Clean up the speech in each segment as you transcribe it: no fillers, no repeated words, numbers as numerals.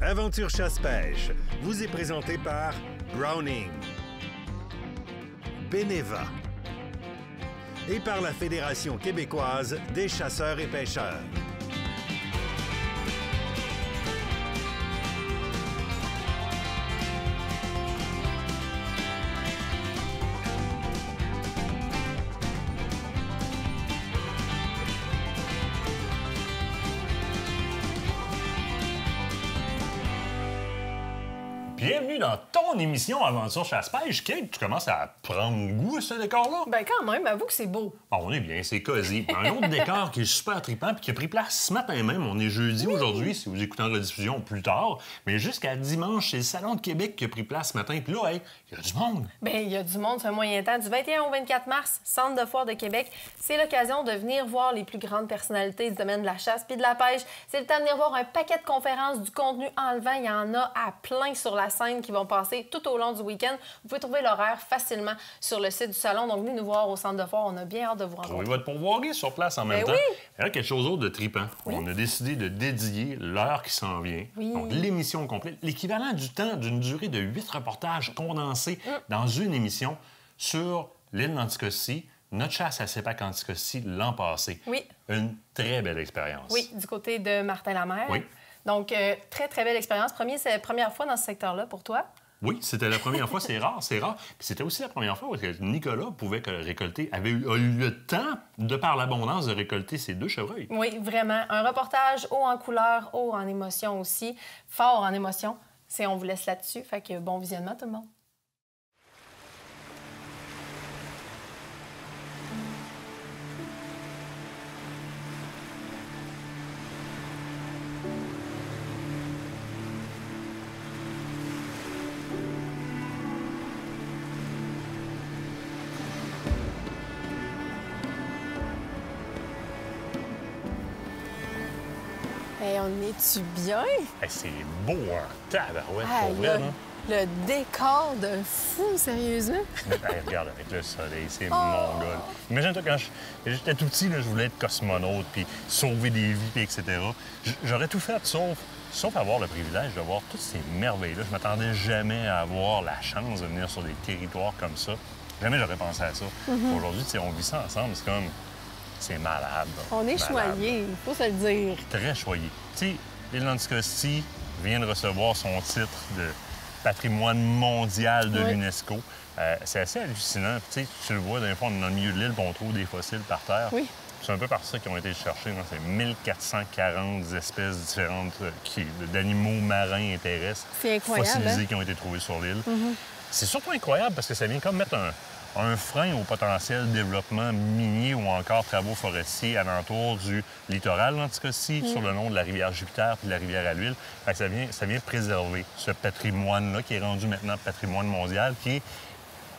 Aventure chasse-pêche vous est présenté par Browning, Beneva et par la Fédération québécoise des chasseurs et pêcheurs. Bienvenue dans ton émission Aventure chasse-pêche. Kate, tu commences à prendre goût à ce décor-là? Ben quand même, avoue que c'est beau. Bon, on est bien, c'est cosy. Un autre décor qui est super trippant puis qui a pris place ce matin même. On est jeudi aujourd'hui, si vous écoutez en rediffusion plus tard. Mais jusqu'à dimanche, c'est le Salon de Québec qui a pris place ce matin. Puis là, hey, il y a du monde. Ben il y a du monde, c'est un moyen temps. Du 21 au 24 mars, Centre de foire de Québec. C'est l'occasion de venir voir les plus grandes personnalités du domaine de la chasse puis de la pêche. C'est le temps de venir voir un paquet de conférences, du contenu enlevant. Il y en a à plein sur la scène qui vont passer tout au long du week-end. Vous pouvez trouver l'horaire facilement sur le site du salon. Donc, venez nous voir au centre de foire. On a bien hâte de vous rencontrer. Trouvez votre pourvoirie sur place en même temps. Oui. Et là, quelque chose d'autre de trippant. Oui. On a décidé de dédier l'heure qui s'en vient, donc l'émission complète, l'équivalent du temps d'une durée de 8 reportages condensés dans une émission sur l'île d'Anticosti, notre chasse à Sépac Anticosti l'an passé. Oui. Une très belle expérience. Oui, du côté de Martin-la-Mer. Oui. Donc, très, très belle expérience. C'est la première fois dans ce secteur-là pour toi? Oui, c'était la première fois. C'est rare, c'est rare. Puis c'était aussi la première fois parce que Nicolas pouvait récolter, a eu le temps, de par l'abondance, de récolter ses 2 chevreuils. Oui, vraiment. Un reportage haut en couleur, haut en émotion aussi, fort en émotion. On vous laisse là-dessus. Fait que bon visionnement, tout le monde. Hey, on est-tu bien? Hey, c'est beau, hein? Tabarouette, pour vrai, là. Le décor de fou, sérieusement. Hey, regarde, avec le soleil, c'est mon gars. Imagine-toi, quand j'étais tout petit, là, je voulais être cosmonaute, puis sauver des vies, puis etc. J'aurais tout fait, sauf avoir le privilège de voir toutes ces merveilles-là. Je m'attendais jamais à avoir la chance de venir sur des territoires comme ça. Jamais j'aurais pensé à ça. Aujourd'hui, on vit ça ensemble, c'est comme... C'est malade. Là. On est choyés, il faut se le dire. Très choyés. Tu sais, l'île d'Anticosti vient de recevoir son titre de patrimoine mondial de l'UNESCO. C'est assez hallucinant. Tu sais, tu le vois, d'un fois, on est dans le milieu de l'île, puis on trouve des fossiles par terre. Oui. C'est un peu par ça qu'ils ont été cherchés. C'est 1440 espèces différentes d'animaux marins et terrestres fossilisés qui ont été trouvés sur l'île. C'est surtout incroyable parce que ça vient comme mettre un frein au potentiel développement minier ou encore travaux forestiers alentour du littoral d'Anticosti, sur le long de la rivière Jupiter puis de la rivière à l'Huile. Ça vient préserver ce patrimoine-là qui est rendu maintenant patrimoine mondial, qui est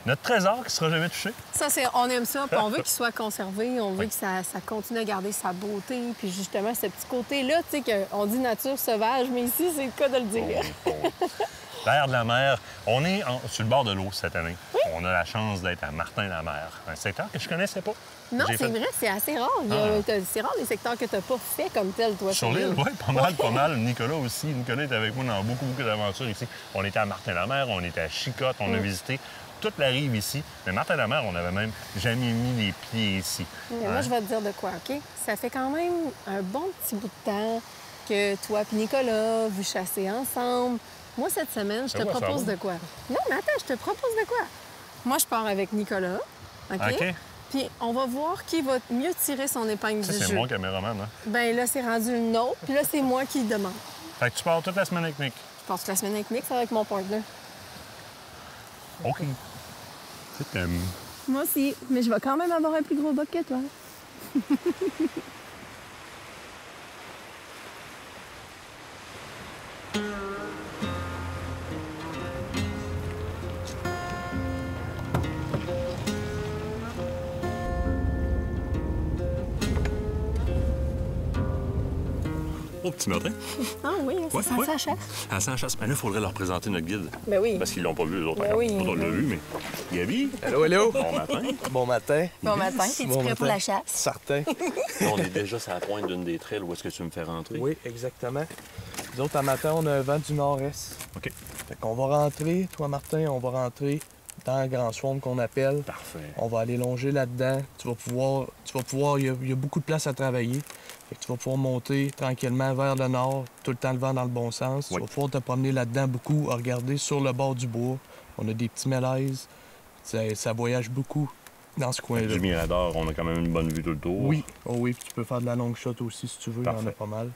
notre trésor qui ne sera jamais touché. Ça, on aime ça, puis on veut qu'il soit conservé, on veut que ça continue à garder sa beauté, puis justement, ce petit côté-là, tu sais, qu'on dit nature sauvage, mais ici, c'est le cas de le dire. L'air de la mer, on est sur le bord de l'eau cette année. Oui. On a la chance d'être à Martin-la-Mer, un secteur que je connaissais pas. Non, c'est vrai, c'est assez rare. C'est rare les secteurs que tu n'as pas fait comme tel, toi. Sur l'île, oui, pas mal. Nicolas aussi. Nicolas est avec moi dans beaucoup d'aventures ici. On était à Martin-la-Mer, on était à Chicotte, on a visité toute la rive ici. Mais Martin-la-Mer, on n'avait même jamais mis les pieds ici. Mais moi, je vais te dire de quoi, OK? Ça fait quand même un bon petit bout de temps que toi et Nicolas, vous chassez ensemble. Moi, cette semaine, je te propose de quoi? Non, mais attends, je te propose de quoi? Moi, je pars avec Nicolas, OK? Puis on va voir qui va mieux tirer son épingle du jeu. C'est mon caméraman, hein? Bien, là, c'est rendu une autre, puis là, c'est moi qui le demande. Fait que tu pars toute la semaine avec Nick? Je pars toute la semaine avec Nick, c'est avec mon partner. OK. Je t'aime. Moi aussi, mais je vais quand même avoir un plus gros boc que toi. Au petit matin. Ah oui, ça sent la chasse. Ça sent la chasse. Mais là, il faudrait leur présenter notre guide. Ben oui. Parce qu'ils l'ont pas vu, les autres. Ben oui. On l'a vu, mais... Gabi? Allô, allô? Bon matin. Bon matin. Bon matin. T'es-tu prêt pour la chasse? Certain. On est déjà sur la pointe d'une des trails où est-ce que tu me fais rentrer. Oui, exactement. Nous autres, à matin, on a un vent du nord-est. OK. Fait qu'on va rentrer, toi, Martin, on va rentrer dans le grand swamp qu'on appelle. Parfait. On va aller longer là-dedans. Tu vas pouvoir, il y a beaucoup de place à travailler. Fait que tu vas pouvoir monter tranquillement vers le nord, tout le temps le vent dans le bon sens. Oui. Tu vas pouvoir te promener là-dedans beaucoup, à regarder sur le bord du bois. On a des petits mélèzes. Ça voyage beaucoup dans ce coin-là. Du Mirador, on a quand même une bonne vue tout le tour. Oui, oh oui, puis tu peux faire de la longue shot aussi si tu veux, il y en a Parfait. pas mal.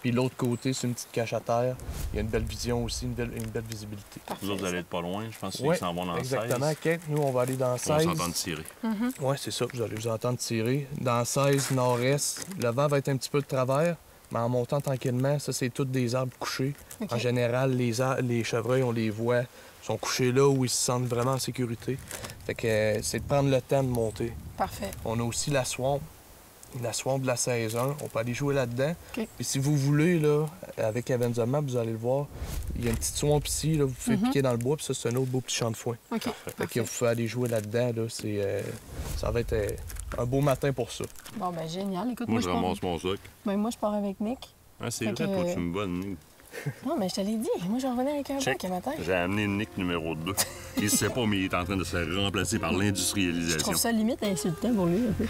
Puis l'autre côté, c'est une petite cache à terre. Il y a une belle vision aussi, une belle visibilité. Vous autres, vous allez être pas loin, je pense Oui, qu'ils s'en vont dans exactement. 16. Kate, nous, on va aller dans On 16. s'entend tirer. Oui, c'est ça, vous allez vous entendre tirer. Dans 16 nord-est, le vent va être un petit peu de travers, mais en montant tranquillement, ça, c'est tous des arbres couchés. OK. En général, les chevreuils, on les voit, sont couchés là où ils se sentent vraiment en sécurité. Fait que c'est de prendre le temps de monter. Parfait. On a aussi la swamp de la 16-1. On peut aller jouer là-dedans. OK. Et si vous voulez, là, avec Avenger Map, vous allez le voir, il y a une petite swamp ici, là, vous pouvez piquer dans le bois, puis ça, c'est un autre beau petit champ de foin. OK. Fait que Parfait. vous pouvez aller jouer là-dedans, là, ça va être un beau matin pour ça. Bon, ben génial. Écoute, Moi, je pars... ramasse mon sac. Ben, moi, je pars avec Nick. Ah, c'est Fait vrai, que- toi, tu me bonnes. Non, mais je te l'ai dit. Moi, je revenais avec un Check. bac un matin. J'ai amené Nick numéro 2. Il sait pas, mais il est en train de se faire remplacer par Je l'industrialisation. trouve ça limite insultant pour lui, un peu.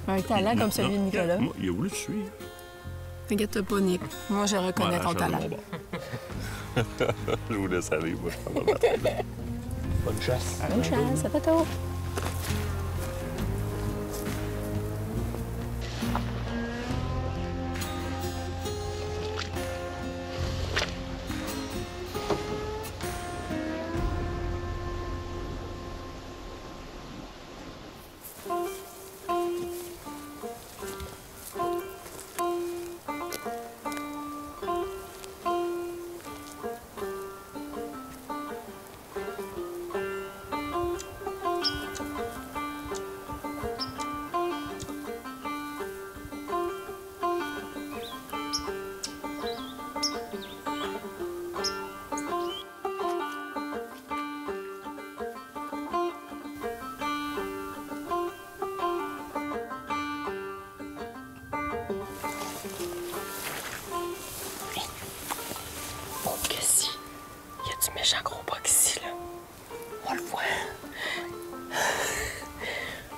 Un talent comme celui de Nicolas. Moi, il a voulu te suivre. T'inquiète pas, Nick. Moi, je reconnais Voilà, ton je suis talent. de mon bord. Je vous laisse aller, moi, je prends ma batterie. Bonne chasse. Bonne chance, à tantôt. Oh, que si. Il y a du méchant gros bug ici, là. On le voit.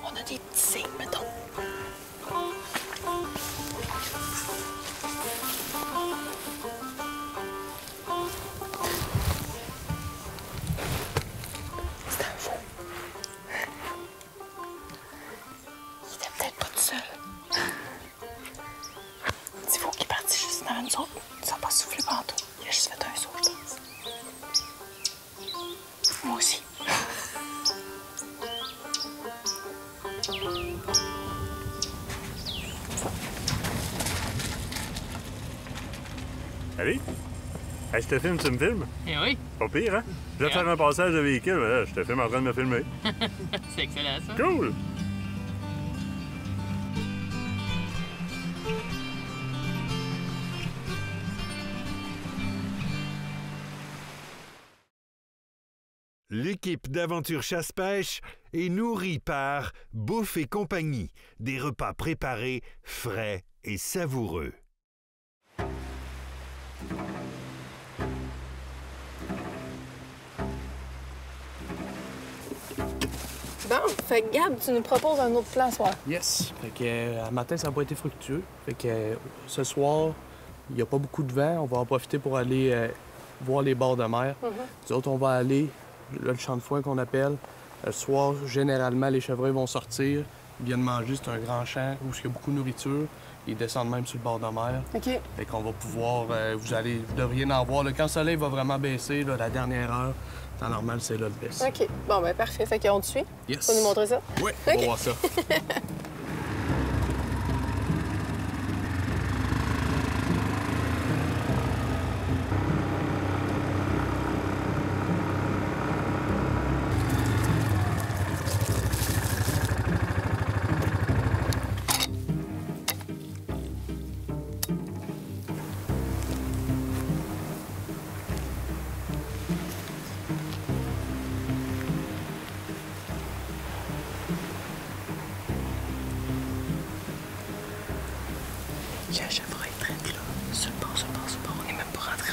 On a des petits signes, mettons. C'est un faux. Il était peut-être pas tout seul. Petit faux qui est parti juste devant nous autres. Ça n'a pas soufflé partout. Il a juste fait un saut, je pense. Moi aussi. Allez? Hey, je te filme, tu me filmes? Eh oui, Pas pire, hein? Je vais te faire un passage de véhicule, mais là, je te filme en train de me filmer. c'est excellent ça. Cool! L'équipe d'Aventure Chasse-Pêche est nourrie par Bouffe et compagnie, des repas préparés, frais et savoureux. Bon, fait que Gab, tu nous proposes un autre plan ce soir. Yes. Fait que, à matin, ça n'a pas été fructueux. Fait que ce soir, il n'y a pas beaucoup de vent. On va en profiter pour aller voir les bords de mer. Nous autres, on va aller, là, le champ de foin qu'on appelle. Le soir, généralement, les chevreuils vont sortir. Ils viennent manger. C'est un grand champ où il y a beaucoup de nourriture. Ils descendent même sur le bord de mer. OK. Fait qu'on va pouvoir, vous devriez en voir. Là, quand le soleil va vraiment baisser, là, la dernière heure, temps normal, c'est là le best. OK. Bon, ben parfait. Fait qu'on te suit. Yes. Tu peux nous montrer ça? Oui, on OK. va voir ça. Il y a un chevreuil près là. Sur le bord. On est même pas rentré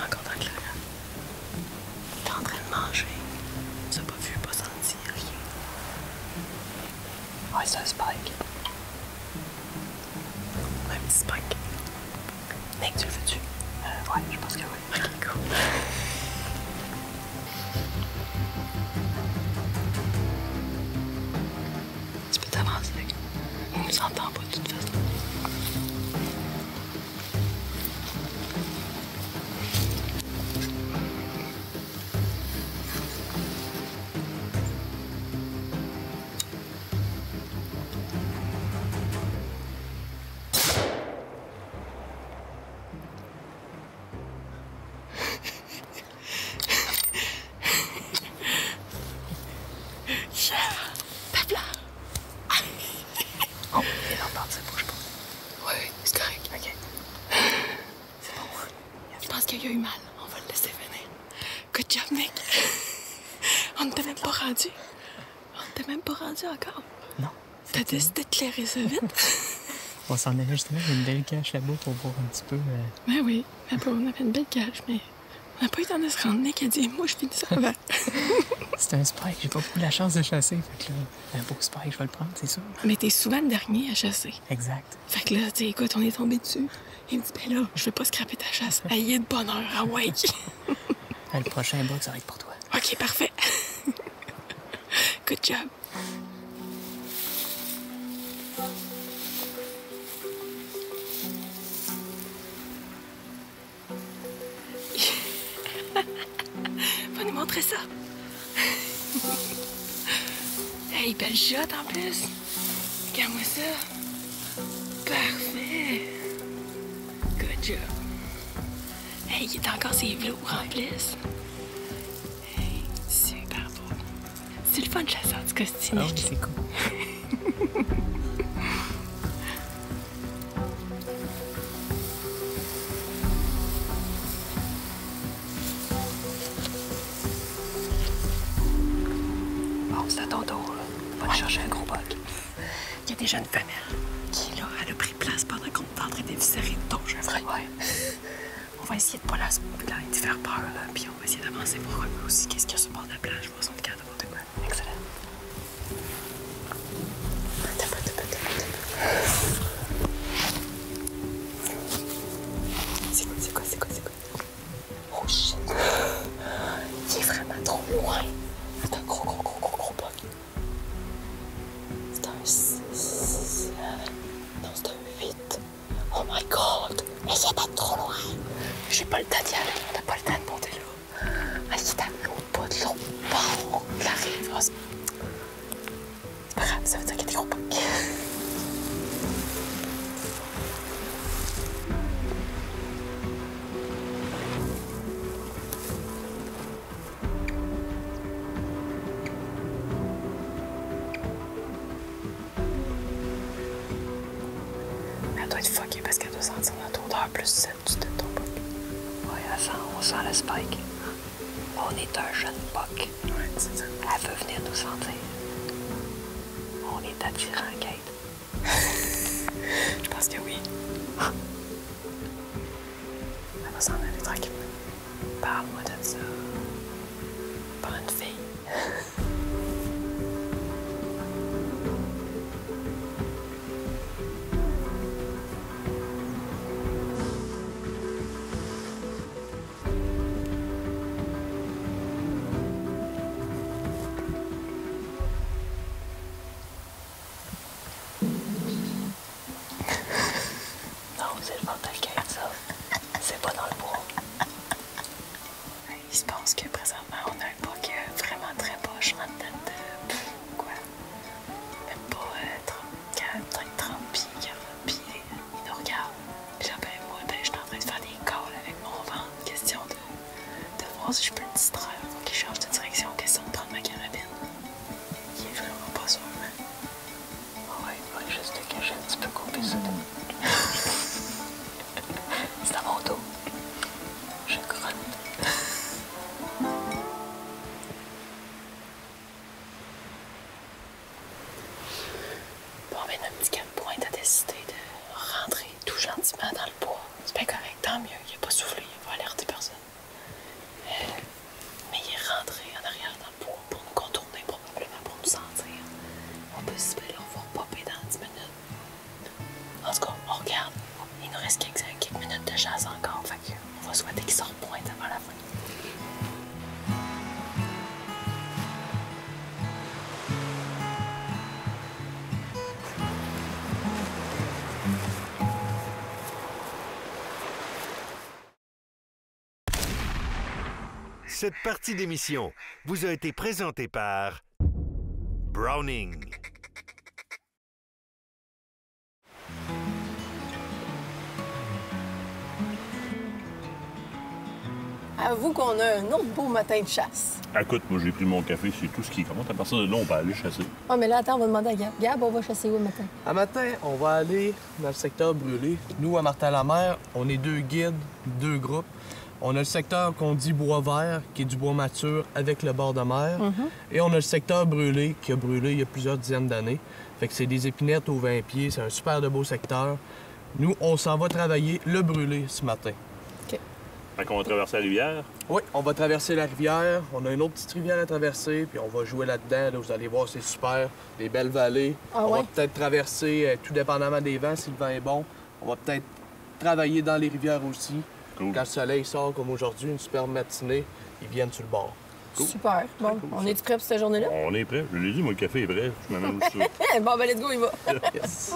spike. Un petit spike. Nick, tu le veux-tu? Ouais, je pense que oui. Ok, cool. Tu peux t'avancer. On ne s'entend pas de toute façon. qu'il a eu mal. On va le laisser venir. Good job, Nick. On ne t'est même pas rendu. On ne t'est même pas rendu encore. Non. T'as décidé de clairer ça vite. On s'en allait justement, il y a une belle cache là-bas pour voir un petit peu. Ben oui, on avait une belle cache, mais on n'a pas eu le temps de se rendre. Nick a dit, moi, je finis ça avant. C'est un spike, j'ai pas beaucoup la chance de chasser. Fait que là, un beau spike, je vais le prendre, c'est sûr. Mais t'es souvent le dernier à chasser. Exact. Fait que là, tu sais, écoute, on est tombé dessus. Il me dit, ben là, je vais pas scraper ta chasse. Ayez de bonheur, ah ouais. Le prochain bug, ça va être pour toi. OK, parfait. Good job. Va nous montrer ça. Hey, belle shot en plus. Regarde-moi ça. Parfait. Good job. Hey, il est encore ses velours en plus. Hey, super beau. C'est le fun de chasseur du costume. Oh, c'est cool. Bon, c'est à ton tour. Va te chercher un gros bug. Il y a déjà une femelle qui, là, elle a pris place pendant qu'on est en train d'éviscérer une tonge, un vrai. Ouais. On va essayer de pas la faire peur, là, puis on va essayer d'avancer pour voir aussi qu'est-ce qu'il y a sur le bord de la plage, voir son cadre de quoi. Excellent. C'est quoi? Oh shit! Il est vraiment trop loin. C'est un gros bug. C'est un 6. Non, c'est un 8. Oh my god! Mais il est trop loin. J'ai pas le temps d'y aller. On n'a pas le temps de monter là. Ah, il est à l'autre bout de l'autre bord de la rive. C'est pas grave, ça veut dire qu'il y a des gros bugs. Elle doit être fuckée parce qu'elle doit sentir notre odeur plus celle du de ton bug. Ouais, on sent le spike. On est un jeune buck. Ouais, c'est ça. Elle veut venir nous sentir. On est attirant, Kate. Je pense que oui. Elle va s'en aller tranquillement. Parle-moi de ça. Pas une fille. Non, c'est le bordel, Kate, ça. C'est pas dans le bois. Il se pense que présentement, on a un bug vraiment très poche en tête de... quoi? Même pas 30 pieds, 40 pieds. Il nous regarde. Puis là, ben, moi, je suis en train de faire des calls avec mon ventre. Question de voir si je peux le distraire. Faut qu'il change de direction. Question de prendre ma carabine. Il est vraiment pas sûr, hein? Ouais, juste te cacher un petit peu, couper ça. C'est à mon dos. Je grotte. Bon, ben, notre petit 4 points a décidé de rentrer tout gentiment dans le bois. C'est bien correct, tant mieux. Il n'a pas soufflé, il n'a pas alerté personne. pointe avant la fin. Cette partie d'émission vous a été présentée par Browning. Avoue qu'on a un autre beau matin de chasse. Écoute, moi, j'ai pris mon café, c'est tout ce qui compte. À partir de là, on peut aller chasser. Ah, mais là, attends, on va demander à Gab. Gab, on va chasser où le matin? À matin, on va aller dans le secteur brûlé. Nous, à Martin-la-Mer, on est 2 guides, 2 groupes. On a le secteur qu'on dit bois vert, qui est du bois mature avec le bord de mer. Et on a le secteur brûlé, qui a brûlé il y a plusieurs dizaines d'années. Fait que c'est des épinettes aux 20 pieds. C'est un super de beau secteur. Nous, on s'en va travailler le brûlé ce matin. Fait qu'on va traverser la rivière. Oui, on va traverser la rivière. On a une autre petite rivière à traverser, puis on va jouer là-dedans. Là, vous allez voir, c'est super. Des belles vallées. Ah on va ouais? peut-être traverser, tout dépendamment des vents, si le vent est bon. On va peut-être travailler dans les rivières aussi. Cool. Quand le soleil sort, comme aujourd'hui, une superbe matinée, ils viennent sur le bord. Super. Bon, on est-tu prêt pour cette journée-là? On est prêt. Je l'ai dit, moi, le café est prêt. Je m'amène où ça. Bon, ben, let's go, il va. Yes.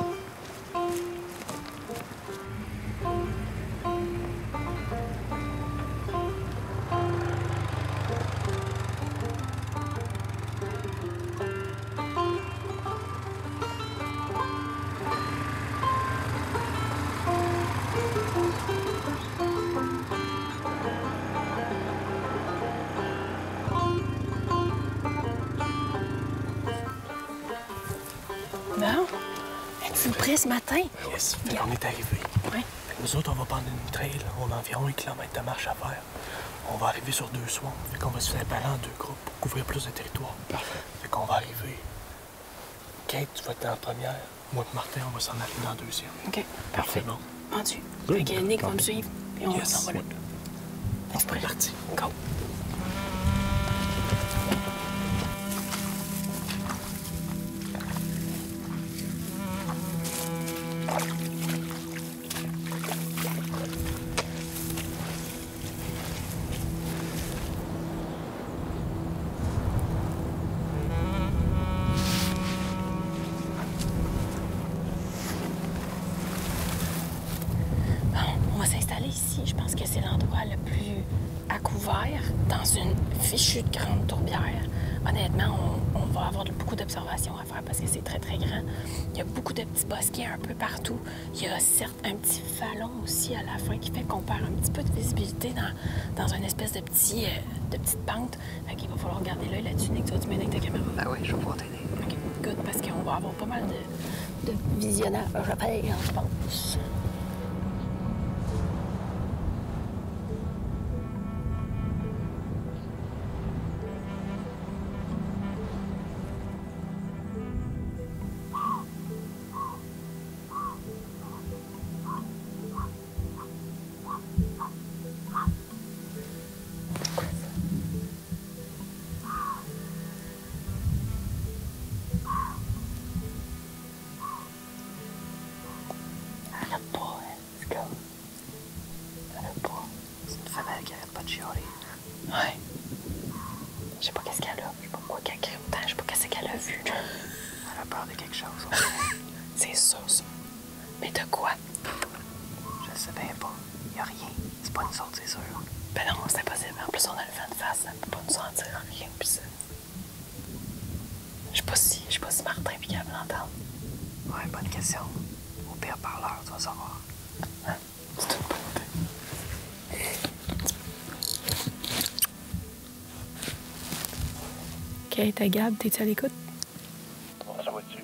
Bon, êtes-vous prêts ce matin? Yes. Fait qu'on est arrivé. Oui. Nous autres, on va prendre une trail. On a environ 1 kilomètre de marche à faire. On va arriver sur 2 swamps. Fait qu'on va se faire baller en 2 groupes pour couvrir plus de territoire. Parfait. Fait qu'on va arriver. Kate, tu vas être en première. Moi et Martin, on va s'en aller dans la deuxième. OK. Parfait. Bon. Vendu. Fait que Nick va me suivre, puis on Yes. s'en va là. C'est parti. Go. On va s'installer ici. Je pense que c'est l'endroit le plus à couvert dans une fichue grande tourbière. Honnêtement, on va avoir beaucoup d'observations à faire parce que c'est très, très grand. Il y a beaucoup de petits bosquets un peu partout. Il y a certes un petit vallon aussi à la fin qui fait qu'on perd un petit peu de visibilité dans une espèce de petite pente. Fait qu'il va falloir garder l'œil là-dessus. Nick, tu vas-tu m'aider avec ta caméra? Ben oui, je vais pouvoir t'aider. OK, good, parce qu'on va avoir pas mal de visionnage à faire, je pense. Arrête pas, let's go. Arrête pas. C'est une femelle qui arrête pas de chialer. Ouais. Je sais pas qu'est-ce qu'elle a. Je sais pas pourquoi qu'elle crie autant. Je sais pas qu'est-ce qu'elle a vu. Elle a peur de quelque chose. C'est sûr, ça. Mais de quoi? Je le sais bien pas. Y a rien. C'est pas nous autres, c'est sûr. Ben non, c'est impossible. En plus, on a le vent de face. Ça peut pas nous en dire rien. Puis ça. Je sais pas si Martin est capable d'entendre. Ouais, bonne question. Au pire parleur, tu vas savoir. Hein? C'est une bonne idée. Kate, Gab, t'es-tu à l'écoute? On se voit-tu?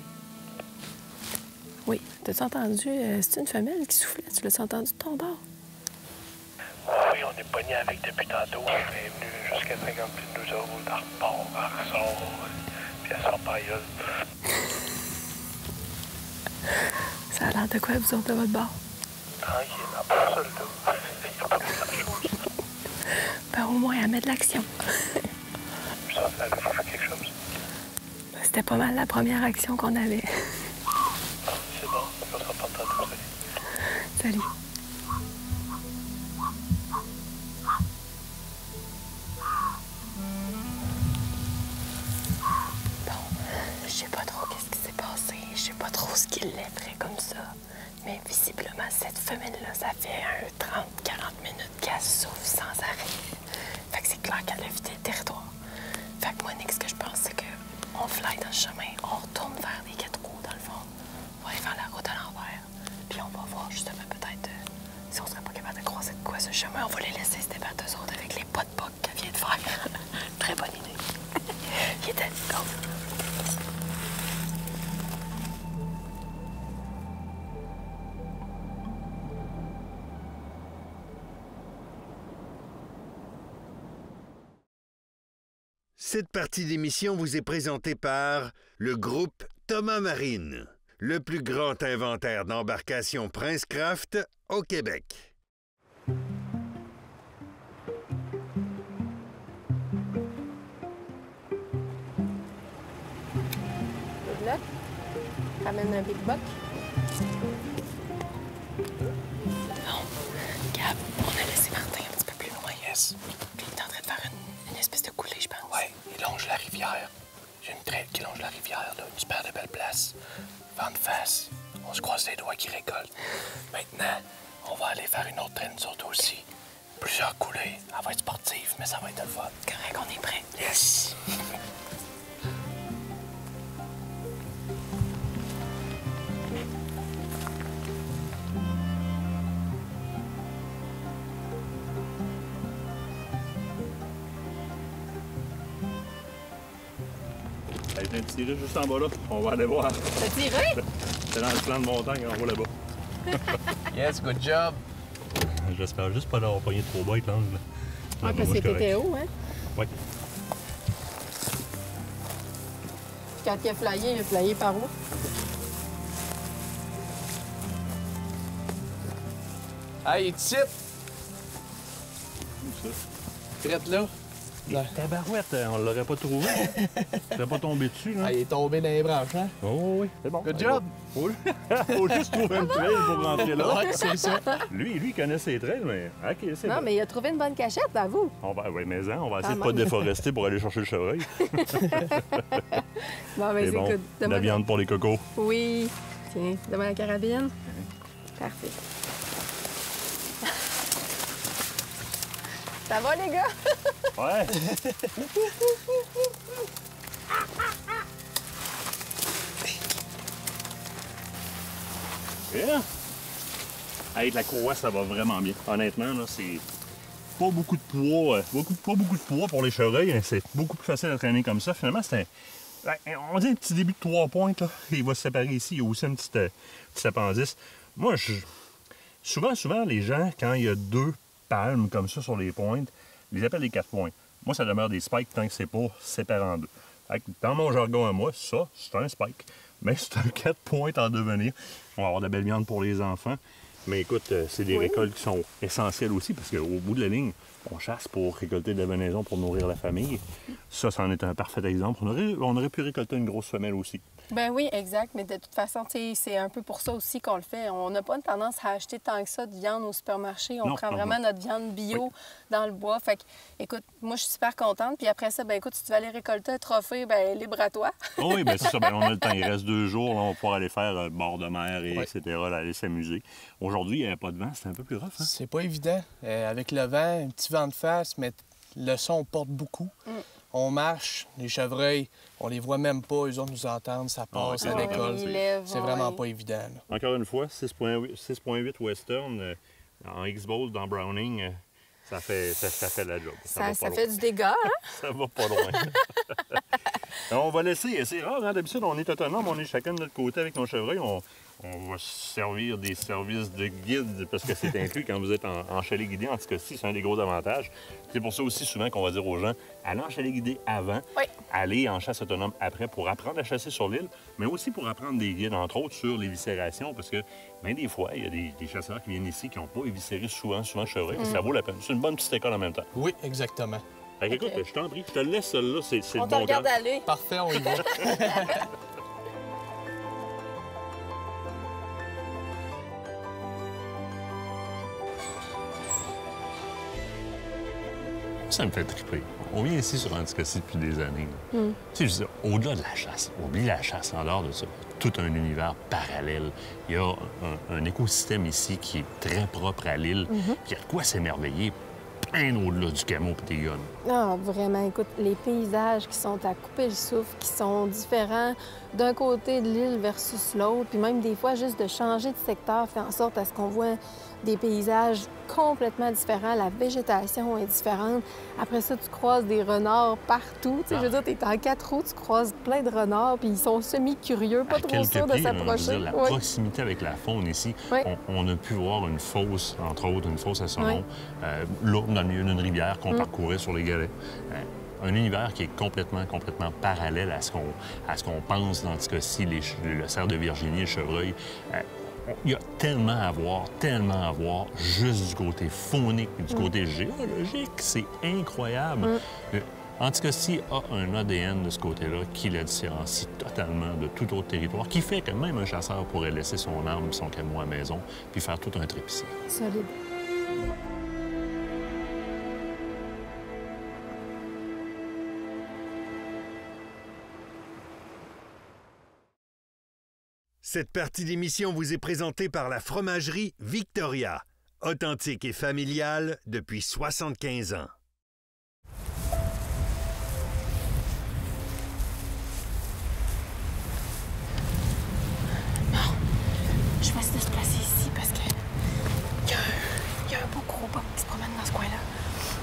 Oui. T'as-tu entendu? C'est une femelle qui soufflait. Tu l'as entendu de ton bord? Oui, on est pogné avec depuis tantôt. Elle est venue jusqu'à 50 pieds de nous autres. Elle repart, elle ressort, puis elle sort par ailleurs. Ça a l'air de quoi, vous autres, de votre bord? Tranquille, en pas seul, là. Il n'y a pas grand-chose. Ben, au moins, elle met de l'action. Je sens qu'elle a fait quelque chose. C'était pas mal la première action qu'on avait. C'est bon, on se reparle tantôt. Salut. suppose qu'il lèverait comme ça. Mais visiblement, cette femelle-là, ça fait 30-40 minutes qu'elle souffle sans arrêt. Fait que c'est clair qu'elle a évité le territoire. Fait que moi, Nick, ce que je pense, c'est qu'on fly dans le chemin, on retourne vers les 4 roues, dans le fond. On va aller faire la route à l'envers. Puis on va voir justement peut-être si on serait pas capable de croiser de quoi ce chemin. On va les laisser se débattre eux autres avec les pas de boc qu'elle vient de faire. Très bonne idée. Il était go. Cette partie d'émission vous est présentée par le groupe Thomas Marine, le plus grand inventaire d'embarcations Princecraft au Québec. Là, ramène un big buck. Non, Gab, on a laissé Martin un petit peu plus loin. Yes. Puis il est en train de faire une espèce de coulée, je pense. Ouais, il longe la rivière. J'ai une traîne qui longe la rivière, là. Une super de belle place. Vent de face. On se croise les doigts qui récoltent. Maintenant, on va aller faire une autre traîne, nous autres aussi. Plusieurs coulées. Elle va être sportive, mais ça va être le fun. Correct, on est prêt. Yes! Ça a été un petit tiré juste en bas là. On va aller voir. T'as tiré? C'est dans le plan de montagne en haut là-bas. Yes, good job. J'espère juste pas d'avoir pogné trop bas avec l'angle. Ouais, parce que t'étais haut, hein? Oui. Quand il a flyé par où? Hey, il est ici. Où ça? Traite là. Tabarouette, on l'aurait pas trouvé. Il serait pas tombé dessus, là. Ah, il est tombé dans les branches, hein? Oh oui, c'est bon. Good job. Faut juste trouver une trail pour rentrer là. Ouais, c'est ça. Lui, il connaît ses trails, mais OK, c'est Non, bon. mais il a trouvé une bonne cachette, à vous. Oui, mais on va essayer de Ah, pas même. déforester pour aller chercher le chevreuil. Bon, mais C'est bon. écoute, La demain. viande pour les cocos. Oui. Tiens, demain la carabine. Parfait. Ça va, les gars? Ouais. Bien. Avec la courroie, ça va vraiment bien. Honnêtement, là, c'est pas beaucoup de poids. Pas beaucoup de poids pour les chevreuils. C'est beaucoup plus facile à traîner comme ça. Finalement, c'est on dit un petit début de 3 pointes. Là. Il va se séparer ici. Il y a aussi un petit appendice. Moi, souvent, les gens, quand il y a 2 palmes comme ça sur les pointes, ils les appellent des 4 points. Moi, ça demeure des spikes tant que c'est pas séparé en 2. Dans mon jargon à moi, ça, c'est un spike. Mais c'est un 4 pointes en devenir. On va avoir de la belle viande pour les enfants. Mais écoute, c'est des récoltes qui sont essentielles aussi parce qu'au bout de la ligne, on chasse pour récolter de la venaison pour nourrir la famille. Ça, c'en est un parfait exemple. On aurait pu récolter une grosse femelle aussi. Ben oui, exact. Mais de toute façon, c'est un peu pour ça aussi qu'on le fait. On n'a pas une tendance à acheter tant que ça de viande au supermarché. On prend vraiment notre viande bio dans le bois. Fait que, écoute, moi, je suis super contente. Puis après ça, ben écoute, si tu vas aller récolter un trophée, ben libre à toi. Oh oui, bien c'est ça. Ben, on a le temps. Il reste 2 jours. Là, on va pouvoir aller faire bord de mer, et etc., là, aller s'amuser. Aujourd'hui, il n'y avait pas de vent. C'était un peu plus rough. Hein? C'est pas évident. Avec le vent, un petit vent de face, mais le son porte beaucoup. On marche, les chevreuils, on les voit même pas, eux autres nous entendent, ça passe, ça décolle. C'est vraiment pas évident. Là. Encore une fois, 6.8 Western en X-Bolt dans Browning, ça fait la job. Ça fait du dégât, hein? Ça va pas loin. On va laisser, c'est rare, hein? D'habitude, on est autonome, on est chacun de notre côté avec nos chevreuils. On va se servir des services de guide parce que c'est inclus quand vous êtes en chalet guidé. En tout cas, c'est un des gros avantages. C'est pour ça aussi souvent qu'on va dire aux gens, allez en chalet guidé avant, allez en chasse autonome après pour apprendre à chasser sur l'île, mais aussi pour apprendre des guides, entre autres, sur l'éviscération parce que bien des fois, il y a des chasseurs qui viennent ici qui n'ont pas éviscéré souvent chevreuil. Ça vaut la peine. C'est une bonne petite école en même temps. Oui, exactement. Fait que, écoute, je t'en prie, je te laisse celle-là, c'est le On te bon regarde gars. aller. Parfait, on y va. Ça me fait triper. On vient ici sur Anticosti depuis des années. Tu sais, je dis, au-delà de la chasse, oublie la chasse en dehors de ça. tout un univers parallèle. Il y a un écosystème ici qui est très propre à l'île. Puis il y a de quoi s'émerveiller bien au-delà du camo et des guns. Ah, vraiment. Écoute, les paysages qui sont à couper le souffle, qui sont différents d'un côté de l'île versus l'autre, puis même des fois, juste de changer de secteur fait en sorte à ce qu'on voit des paysages complètement différents. La végétation est différente. Après ça, tu croises des renards partout. Tu sais, je veux dire, tu es en 4 roues, tu croises plein de renards, puis ils sont semi-curieux, pas trop sûrs de s'approcher. La proximité avec la faune ici, on a pu voir une fosse, entre autres, une fosse à saumon, là, dans le milieu d'une rivière qu'on parcourait sur les galets. Un univers qui est complètement parallèle à ce qu'on pense dans ce cas-ci, le cerf de Virginie, le chevreuil. Il y a tellement à voir, juste du côté faunique et du côté géologique. C'est incroyable. Anticosti a un ADN de ce côté-là qui la différencie totalement de tout autre territoire, qui fait que même un chasseur pourrait laisser son arme et son camo à la maison puis faire tout un trip ici. Solide. Cette partie d'émission vous est présentée par la fromagerie Victoria, authentique et familiale depuis 75 ans. Bon, je choisis de se placer ici parce que il y a un beau gros boc qui se promène dans ce coin-là.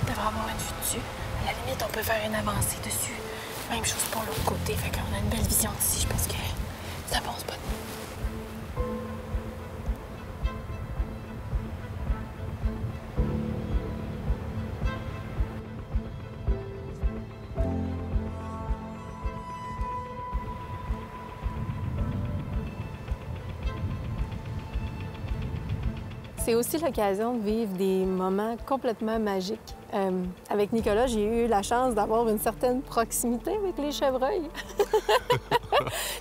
On devrait avoir une vue dessus. À la limite, on peut faire une avancée dessus. Même chose pour l'autre côté. Fait qu'on a une belle vision d'ici. Je pense que c'est un bon spot. C'est aussi l'occasion de vivre des moments complètement magiques. Avec Nicolas, j'ai eu la chance d'avoir une certaine proximité avec les chevreuils.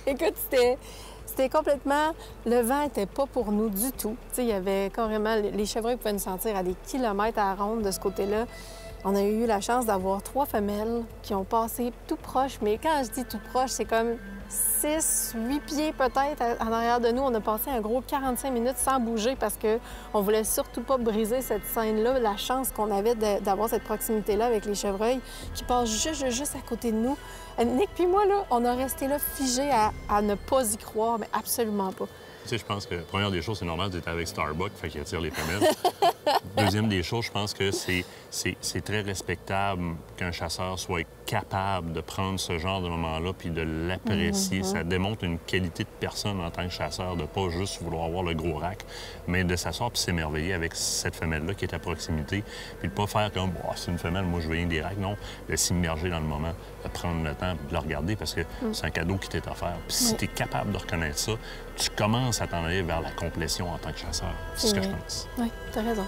Écoute, c'était complètement... Le vent n'était pas pour nous du tout. Tu sais, il y avait carrément... Les chevreuils pouvaient nous sentir à des kilomètres à la ronde de ce côté-là. On a eu la chance d'avoir 3 femelles qui ont passé tout proche. Mais quand je dis tout proche, c'est comme 6, 8 pieds peut-être en arrière de nous. On a passé un gros 45 minutes sans bouger parce qu'on voulait surtout pas briser cette scène-là. La chance qu'on avait d'avoir cette proximité-là avec les chevreuils qui passent juste à côté de nous. Nick puis moi, là, on a resté là figés à ne pas y croire, mais absolument pas. Tu sais, je pense que, première des choses, c'est normal d'être avec Starbucks, fait qu'il attire les femelles. Deuxième des choses, je pense que c'est très respectable qu'un chasseur soit capable de prendre ce genre de moment-là puis de l'apprécier. Ça démontre une qualité de personne en tant que chasseur, de pas juste vouloir avoir le gros rack, mais de s'asseoir puis s'émerveiller avec cette femelle-là qui est à proximité, puis de pas faire comme oh, « c'est une femelle, moi je veux rien des racks ». Non, de s'immerger dans le moment, de prendre le temps de le regarder parce que c'est un cadeau qui t'est offert. Puis si tu es capable de reconnaître ça, tu commences à t'en aller vers la complétion en tant que chasseur. C'est ce que je pense. Oui, t'as raison.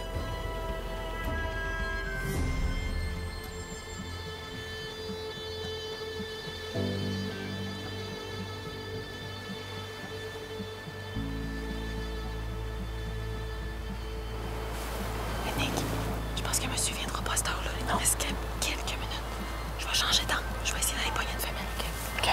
Nick, je pense que monsieur viendra pas à cette heure-là. Il nous reste quelques minutes. Je vais changer d'angle. Je vais essayer d'aller pogner une femelle. OK.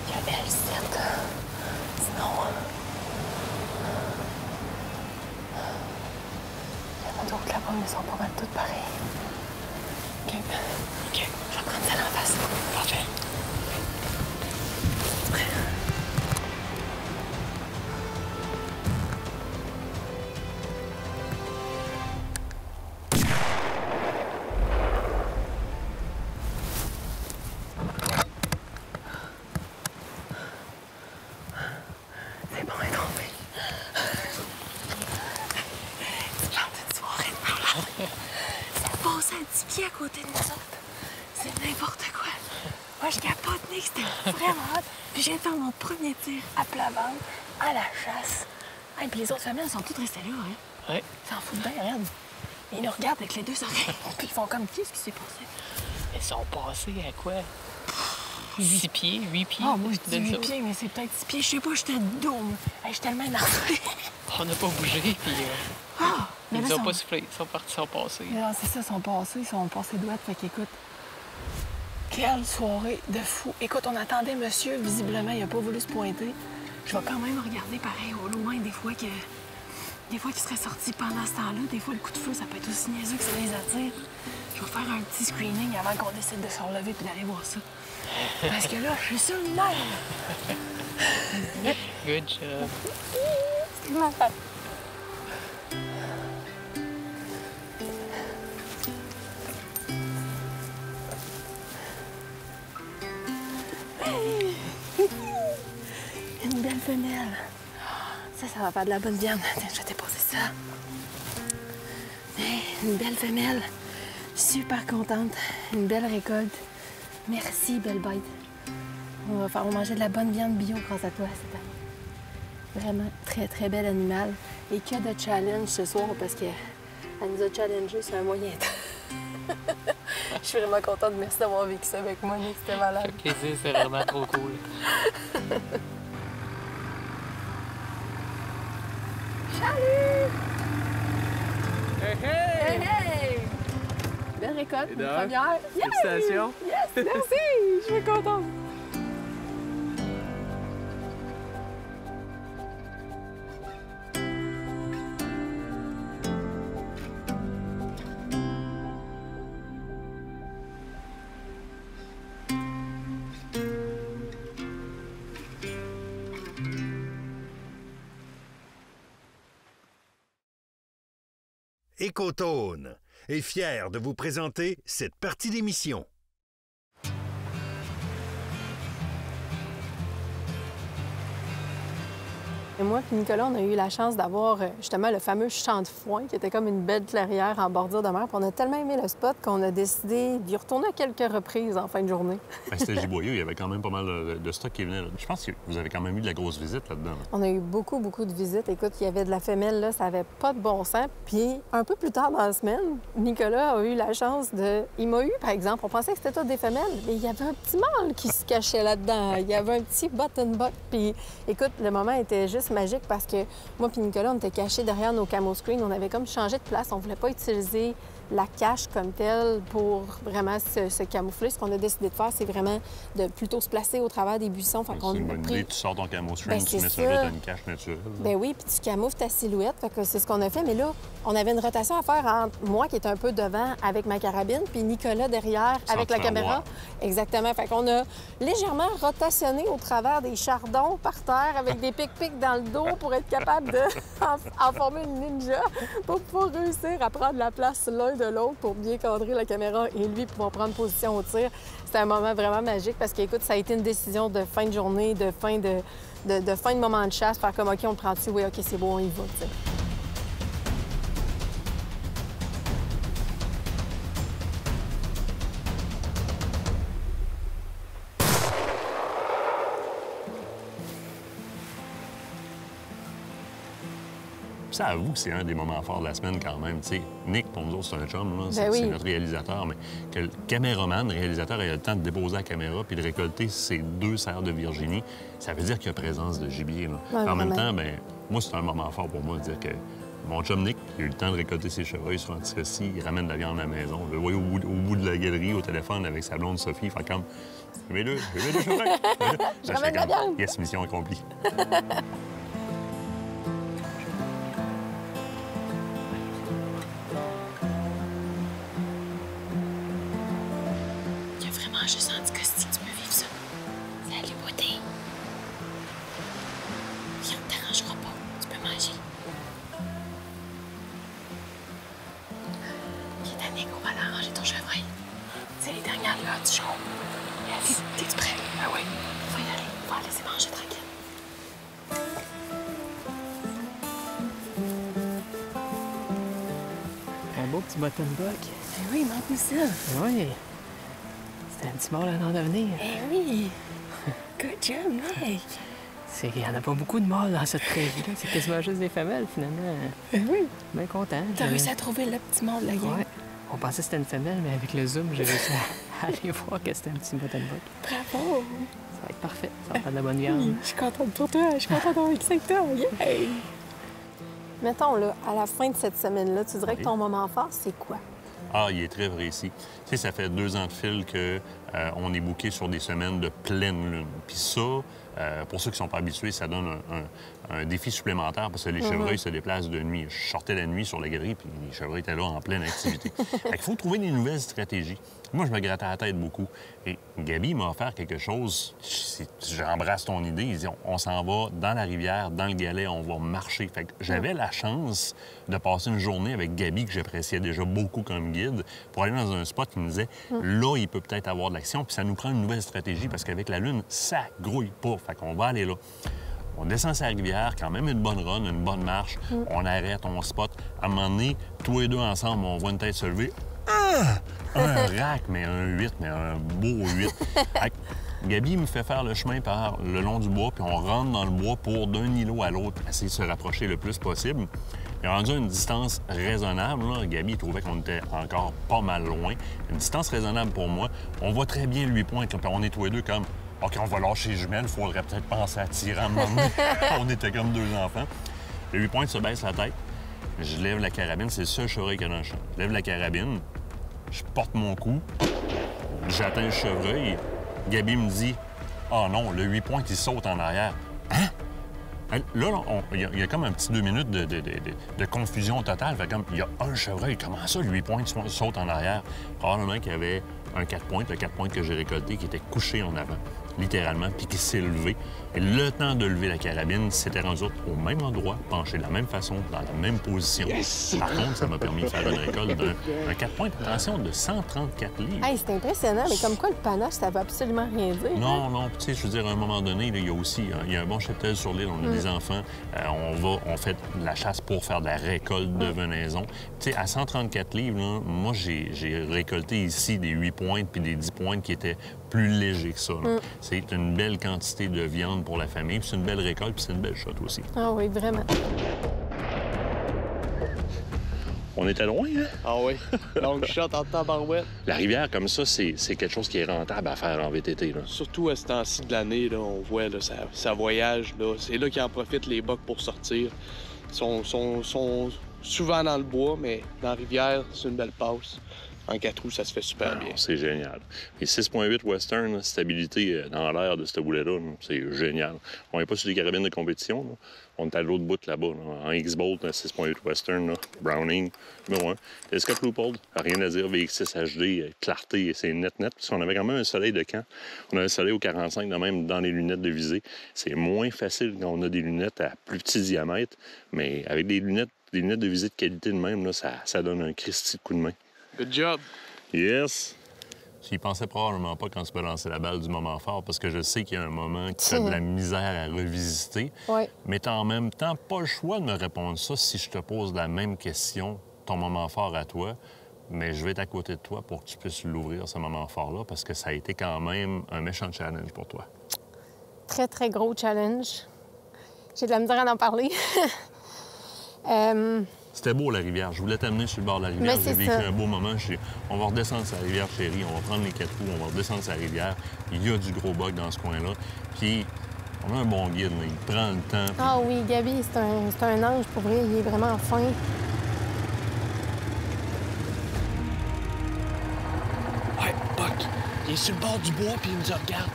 Il y a elle, certes. Sinon... d'autres là-bas, mais ils sont pas mal toutes pareilles. OK. Je vais prendre celle en face. Parfait. C'est bon, elle est tombée. Ça passe à 10 pieds à côté de nous autres. C'est n'importe quoi. Moi, je capote, Nick. C'était vraiment hot. Puis je viens de faire mon premier tir à plat ventre, à la chasse. Et puis les autres femelles sont toutes restées là, hein? Oui. Ils s'en foutent bien, regarde. Ils nous regardent avec les 2 oreilles. Puis ils font comme, qu'est-ce qui s'est passé? Ils sont passés à quoi? 6 pieds, 8 pieds. Ah, moi, je dis donne 8 ça. pieds, mais c'est peut-être 6 pieds. Je sais pas, j'étais dôme. Hey, je suis tellement énervée. On n'a pas bougé, puis Ah! Mais ils là, nous ont sont- pas soufflé. Ils sont partis, ils sont passés. Non, c'est ça, ils sont passés douettes. Fait qu'écoute, quelle soirée de fou. Écoute, on attendait monsieur, visiblement, il a pas voulu se pointer. Je vais quand même regarder pareil au loin des fois qu'il serait sorti pendant ce temps-là. Des fois, le coup de feu, ça peut être aussi niaiseux que ça les attire. Je vais faire un petit screening avant qu'on décide de se relever puis d'aller voir ça. Parce que là, je suis sur le nerf. Good job. C'est malade. Une belle femelle. Ça va faire de la bonne viande. Tiens, je vais déposer ça. Hey, une belle femelle. Super contente. Une belle récolte. Merci, belle bête. On va manger de la bonne viande bio grâce à toi. C'est vraiment très, très bel animal. Et que de challenge ce soir parce qu'elle nous a challengé sur un moyen temps. Je suis vraiment contente. Merci d'avoir vécu ça avec moi, Nick. C'était malade. Ok, c'est vraiment trop cool. Salut! Hey, hey! Hey, hey! Belle récolte, une donc, première. Yay! félicitations. Yes, merci! Je suis contente. Écotone est fier de vous présenter cette partie d'émission. Et moi puis Nicolas, on a eu la chance d'avoir justement le fameux champ de foin qui était comme une belle clairière en bordure de mer. Puis on a tellement aimé le spot qu'on a décidé d'y retourner à quelques reprises en fin de journée. Ben, c'était giboyeux, il y avait quand même pas mal de stock qui venait. Là. Je pense que vous avez quand même eu de la grosse visite là-dedans. Là. On a eu beaucoup, beaucoup de visites. Écoute, il y avait de la femelle, là, ça avait pas de bon sens. Puis un peu plus tard dans la semaine, Nicolas a eu la chance de... Il m'a eu, par exemple, on pensait que c'était toutes des femelles, mais il y avait un petit mâle qui se cachait là-dedans. Il y avait un petit button-buck. Puis écoute, le moment était juste magique parce que moi puis Nicolas, on était cachés derrière nos camo screens. On avait comme changé de place. On voulait pas utiliser la cache comme telle pour vraiment se camoufler. Ce qu'on a décidé de faire, c'est vraiment de plutôt se placer au travers des buissons. Fait qu'on C'est une a bonne pris- idée, tu sors ton camo string, Ben, tu c'est mets ça. ça là, t'as une cache naturelle. Ben oui, puis tu camoufles ta silhouette. Fait que c'est ce qu'on a fait. Mais là, on avait une rotation à faire entre moi qui est un peu devant avec ma carabine, puis Nicolas derrière Sans avec te la faire caméra. voir. Exactement. Fait qu'on a légèrement rotationné au travers des chardons par terre avec des pics-pics dans le dos pour être capable de en former une ninja pour pouvoir réussir à prendre la place l'un de l'autre pour bien cadrer la caméra et lui pouvoir prendre position au tir. C'était un moment vraiment magique parce qu'écoute, ça a été une décision de fin de journée, de fin de moment de chasse, faire comme OK, on le prend dessus, oui, OK, c'est bon, on y va, tu sais. Ça avoue que c'est un des moments forts de la semaine quand même. Tu sais, Nick, pour nous autres, c'est un chum, là. C'est oui. c'est notre réalisateur, mais que le caméraman, le réalisateur, ait le temps de déposer la caméra puis de récolter ses 2 serres de Virginie, ça veut dire qu'il y a présence de gibier. Là. Ouais, en même vraiment. temps, ben, moi, c'est un moment fort pour moi de dire que mon chum Nick, il a eu le temps de récolter ses chevreuils sur anti-ceci, il ramène de la viande à la maison. Je le voyais au bout de la galerie, au téléphone, avec sa blonde Sophie, il fait comme « Je mets deux chevreuils! » Je ramène de la viande! Yes, mission accomplie. Il y a vraiment juste Anticosti, tu peux vivre ça. Salut, beauté. Viens, on te dérangera pas. Tu peux manger. Viens, Danick, on va aller arranger ton chevreuil. C'est les dernières heures du jour. Yes. T'es-tu prêt? Ah oui. On va y aller. On va la laisser manger tranquille. Un beau petit button-buck. Ben oui, manque-nous ça. Oui. C'est un petit mâle à l'endevenir. Eh oui. Good job, Nick. Il n'y en a pas beaucoup de mâles dans cette prairie-là. C'est quasiment juste des femelles, finalement. Oui. Bien content. T'as réussi à trouver le petit monde de la game. Ouais. On pensait que c'était une femelle, mais avec le zoom, j'ai réussi aller voir que c'était un petit muttonbuck. Bravo! Ça va être parfait. Ça va faire de la bonne viande. Je suis contente pour toi. Je suis contente d'avoir vécu ça avec toi. Yeah! Mettons, là, à la fin de cette semaine-là, tu dirais que ton moment fort, c'est quoi? Ah, il est très précis. Tu sais, ça fait 2 ans de fil qu'on est booké sur des semaines de pleine lune. Puis ça, pour ceux qui ne sont pas habitués, ça donne un défi supplémentaire parce que les chevreuils se déplacent de nuit. Je sortais la nuit sur la grille, puis les chevreuils étaient là en pleine activité. Il faut trouver des nouvelles stratégies. Moi, je me grattais la tête beaucoup. Et Gabi m'a offert quelque chose. J'embrasse ton idée. Il dit, on s'en va dans la rivière, dans le galet, on va marcher. Fait que j'avais la chance de passer une journée avec Gabi, que j'appréciais déjà beaucoup comme guide, pour aller dans un spot qui me disait, là, il peut peut-être avoir de l'action, puis ça nous prend une nouvelle stratégie, parce qu'avec la lune, ça grouille pas. Fait qu'on va aller là. On descend sa rivière, quand même une bonne run, une bonne marche. On arrête, on spot. À un moment donné, tous les deux ensemble, on voit une tête se lever. Ah! Un rack, mais un 8, mais un beau 8. Gabi me fait faire le chemin par le long du bois, puis on rentre dans le bois pour d'un îlot à l'autre, essayer de se rapprocher le plus possible. Il a rendu à une distance raisonnable. Là. Gabi trouvait qu'on était encore pas mal loin. Une distance raisonnable pour moi. On voit très bien le 8 points, puis on est tous les deux comme OK, on va lâcher les jumelles, il faudrait peut-être penser à tirer à un moment donné. On était comme 2 enfants. Le 8 points se baisse la tête. Je lève la carabine, c'est le seul chevreuil qu'il y a dans le champ. Je lève la carabine, je porte mon coup, j'atteins le chevreuil. Gabi me dit « Ah non, le 8 points qui saute en arrière. » Hein? Là, il y a comme un petit 2 minutes de confusion totale. Fait comme, il y a un chevreuil. Comment ça, le 8 points qui saute en arrière? Probablement qu'il y avait un 4 points, le 4 points que j'ai récolté, qui était couché en avant, littéralement, puis qui s'est levé. Et le temps de lever la carabine, c'était rendu au même endroit, penché de la même façon, dans la même position. Yes! Par contre, ça m'a permis de faire une récolte d'un 4 points, attention, de 134 livres. Hey, c'est impressionnant, mais comme quoi le panache, ça veut absolument rien dire. Non, non, tu sais, je veux dire, à un moment donné, là, il y a aussi un bon cheptel sur l'île, on a des enfants, on fait de la chasse pour faire de la récolte de venaison. Tu sais, à 134 livres, là, moi, j'ai récolté ici des 8 pointes puis des 10 pointes qui étaient plus légers que ça. C'est une belle quantité de viande pour la famille, puis c'est une belle récolte, puis c'est une belle shot aussi. Ah oui, vraiment. On était loin, hein? Ah oui, long shot en tabarouette. La rivière, comme ça, c'est quelque chose qui est rentable à faire en VTT, là. Surtout à ce temps-ci de l'année, là, on voit là, ça voyage. Là. C'est là qu'ils en profitent, les bocs, pour sortir. Ils sont souvent dans le bois, mais dans la rivière, c'est une belle passe. En 4 roues, ça se fait super bien. C'est génial. Et 6.8 Western, stabilité dans l'air de ce boulet-là, c'est génial. On n'est pas sur des carabines de compétition. Là. On est à l'autre bout là-bas. Là. En X-Bolt, 6.8 Western, là. Browning, numéro 1. Télescope Leupold, rien à dire. VX6 HD, clarté, c'est net. Parce qu'on avait quand même un soleil de camp. On a un soleil au 45, de même dans les lunettes de visée. C'est moins facile quand on a des lunettes à plus petit diamètre. Mais avec des lunettes de visée de qualité de même, là, ça donne un Christy de coup de main. Good job. Yes. J'y pensais probablement pas quand tu peux lancer la balle du moment fort, parce que je sais qu'il y a un moment qui fait de la misère à revisiter. Oui. Mais t'as en même temps pas le choix de me répondre ça si je te pose la même question, ton moment fort à toi. Mais je vais être à côté de toi pour que tu puisses l'ouvrir, ce moment fort-là, parce que ça a été quand même un méchant challenge pour toi. Très, très gros challenge. J'ai de la misère à en parler. C'était beau, la rivière. Je voulais t'amener sur le bord de la rivière. J'ai vécu un beau moment. On va redescendre sa rivière, chérie. On va prendre les 4 roues, on va redescendre sa rivière. Il y a du gros bug dans ce coin-là. Puis, on a un bon guide, là. Il prend le temps. Puis... Ah oui, Gabi, c'est un ange, pour vrai. Il est vraiment fin. Ouais, Buck, il est sur le bord du bois, puis il nous regarde.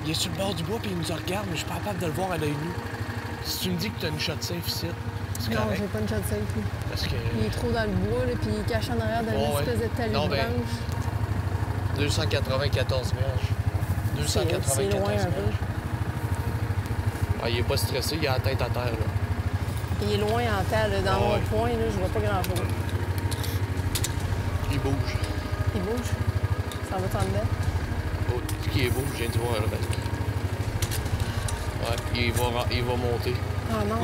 Il est sur le bord du bois, puis il nous regarde, mais je suis pas capable de le voir à l'œil nu. Si tu me dis que tu as une shot safe ici, c'est correct. Non, j'ai pas une shot safe. Parce que... Il est trop dans le bois, là, puis il est caché en arrière d'une espèce de talus non, blanche. 294 verges. 294 c'est loin un peu. Ah, il est pas stressé, il a la tête à terre, là. Il est loin en terre, là, dans mon point, là, je vois pas grand-chose. Il bouge. Il bouge? Ça va t'en dedans? Oh, ce qui est beau, je viens de voir, là, ouais, il va monter. Ah non?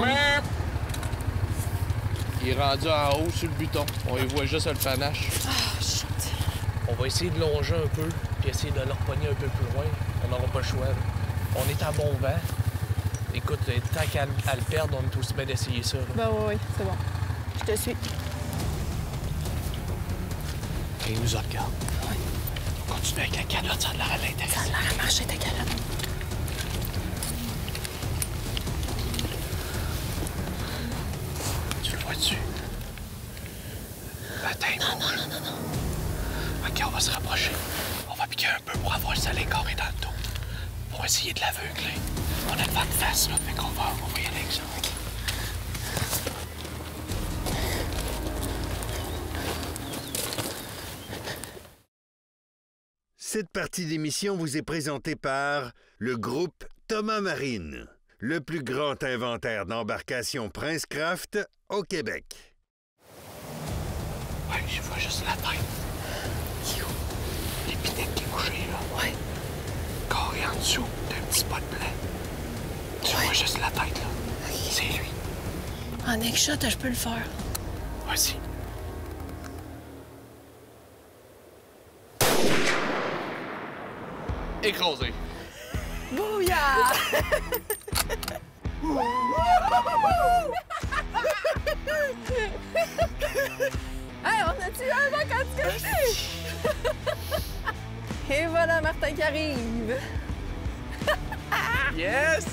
Il est rendu en haut sur le buton. On y voit juste le panache. Ah, shit. On va essayer de longer un peu, puis essayer de le repogner un peu plus loin. On n'aura pas le choix. Là. On est à bon vent. Écoute, tant qu'à le perdre, on est aussi bien d'essayer ça. Là. Ben oui, c'est bon. Je te suis. Et il nous regarde. Ouais. Continue avec la calotte, ça a l'air à l'intérieur. Ça a l'air à marcher, ta calotte. Tu le vois-tu? Attends, non. OK, on va se rapprocher. On va piquer un peu pour avoir le soleil carré dans le dos. Pour essayer de l'aveugler. On a le vent de face, là, fait qu'on va y aller avec ça. OK. Cette partie d'émission vous est présentée par le groupe Thomas Marine, le plus grand inventaire d'embarcations Princecraft au Québec. Ouais, je vois juste la tête. L'épinette qui est couchée, là. Ouais. Carré en dessous d'un petit spot blanc. Tu vois juste la tête, là. C'est lui. En neck shot, je peux le faire. Vas-y. Écrasé. Bouillard! Hey, on a tué un vent quand tu connais! Et voilà Martin qui arrive! Yes!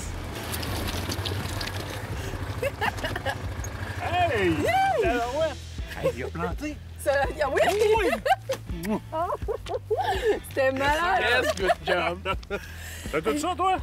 Hey! Hey, il a planté! Ça, oui! C'était malade! Yes, good job! T'as tout ça, toi?